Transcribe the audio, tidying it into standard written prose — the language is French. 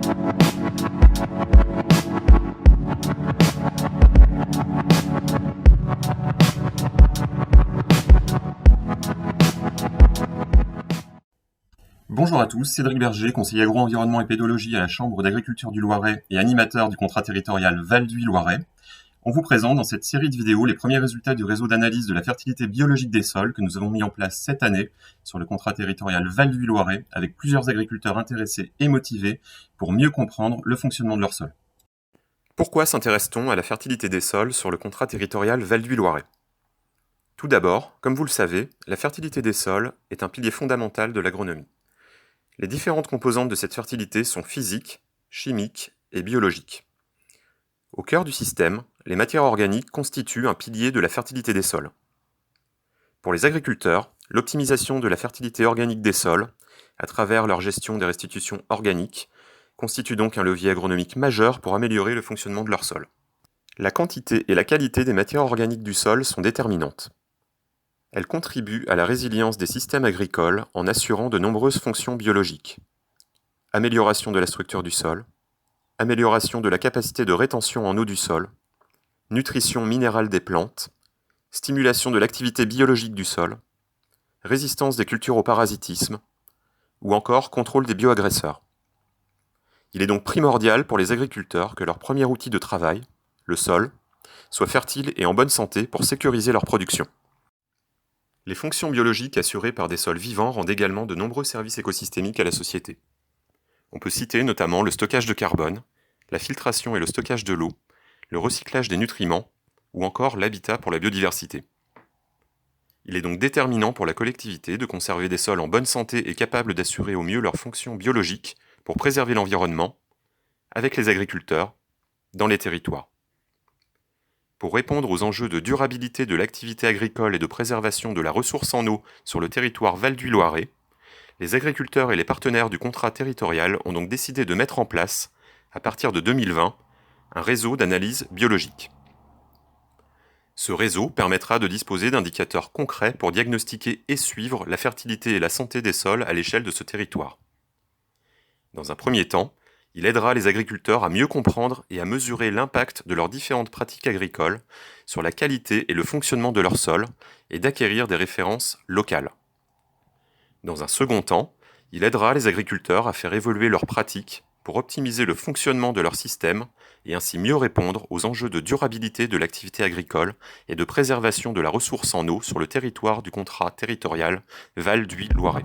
Bonjour à tous, Cédric Berger, conseiller agro-environnement et pédologie à la Chambre d'agriculture du Loiret et animateur du contrat territorial Val d'Huy Loiret. On vous présente dans cette série de vidéos les premiers résultats du réseau d'analyse de la fertilité biologique des sols que nous avons mis en place cette année sur le contrat territorial Val d'Huy Loiret avec plusieurs agriculteurs intéressés et motivés pour mieux comprendre le fonctionnement de leur sol. Pourquoi s'intéresse-t-on à la fertilité des sols sur le contrat territorial Val d'Huy Loiret ? Tout d'abord, comme vous le savez, la fertilité des sols est un pilier fondamental de l'agronomie. Les différentes composantes de cette fertilité sont physiques, chimiques et biologiques. Au cœur du système, les matières organiques constituent un pilier de la fertilité des sols. Pour les agriculteurs, l'optimisation de la fertilité organique des sols, à travers leur gestion des restitutions organiques, constitue donc un levier agronomique majeur pour améliorer le fonctionnement de leur sol. La quantité et la qualité des matières organiques du sol sont déterminantes. Elles contribuent à la résilience des systèmes agricoles en assurant de nombreuses fonctions biologiques. Amélioration de la structure du sol, amélioration de la capacité de rétention en eau du sol, nutrition minérale des plantes, stimulation de l'activité biologique du sol, résistance des cultures au parasitisme, ou encore contrôle des bioagresseurs. Il est donc primordial pour les agriculteurs que leur premier outil de travail, le sol, soit fertile et en bonne santé pour sécuriser leur production. Les fonctions biologiques assurées par des sols vivants rendent également de nombreux services écosystémiques à la société. On peut citer notamment le stockage de carbone, la filtration et le stockage de l'eau, le recyclage des nutriments, ou encore l'habitat pour la biodiversité. Il est donc déterminant pour la collectivité de conserver des sols en bonne santé et capables d'assurer au mieux leurs fonctions biologiques pour préserver l'environnement, avec les agriculteurs, dans les territoires. Pour répondre aux enjeux de durabilité de l'activité agricole et de préservation de la ressource en eau sur le territoire Val d'Huy Loiret, les agriculteurs et les partenaires du contrat territorial ont donc décidé de mettre en place, à partir de 2020, un réseau d'analyse biologique. Ce réseau permettra de disposer d'indicateurs concrets pour diagnostiquer et suivre la fertilité et la santé des sols à l'échelle de ce territoire. Dans un premier temps, il aidera les agriculteurs à mieux comprendre et à mesurer l'impact de leurs différentes pratiques agricoles sur la qualité et le fonctionnement de leur sol et d'acquérir des références locales. Dans un second temps, il aidera les agriculteurs à faire évoluer leurs pratiques pour optimiser le fonctionnement de leur système et ainsi mieux répondre aux enjeux de durabilité de l'activité agricole et de préservation de la ressource en eau sur le territoire du contrat territorial Val d'Huy Loiret.